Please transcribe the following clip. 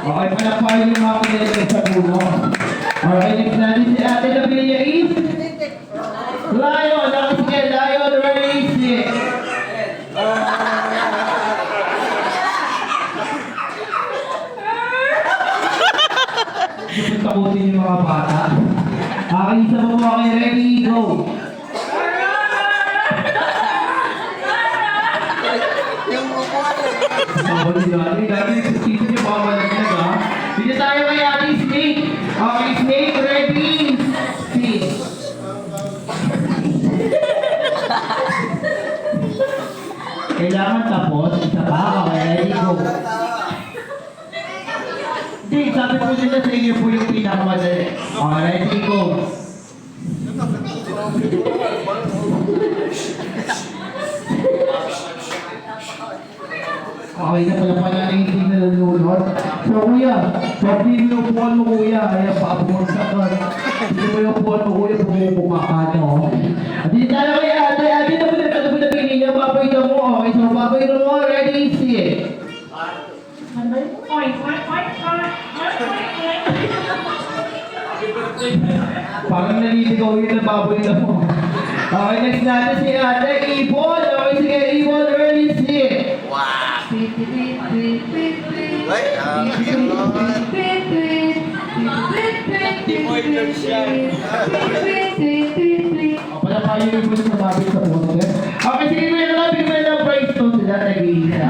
Okay, palapain yung mga pinagay sa puno. Alright, next natin si Ate Gabriela is Lion. Sige, Lion, ready? Takutin yung mga bata. Okay, isa mo mo. Okay, ready, go. Yung upuan. Sabon nila. Dati nagsisit yung mga malaglag, ha? Dito tayo kay Ate Snake. Okay, Snake, ready? Sit. Kailangan tapos. Isa pa. Okay, ready, go. Hindi, sabi po nila sa inyo po yung pinakamadali. Okay, ready, go. Okay na pala pala na hindi nalulunod. So kuya, pag pinupuan mo kuya, kaya paabot sa ka. Hindi mo yung puan mo kuya, pumupuma ka, no? At hindi tayo kaya ate, na po na pinin niya, papayta mo. Okay, so papayta mo, ready, sit. Parang naliligaw yun na baboy na mo. Okay, next natin si Ate Ibon. Okay, sige, Ibon, ready, sit. Wow! Ay, yun. Pala kayo yung muna sa baboy sa puno. Okay, sige, may nalapin mo na price to sila, nag-iisa.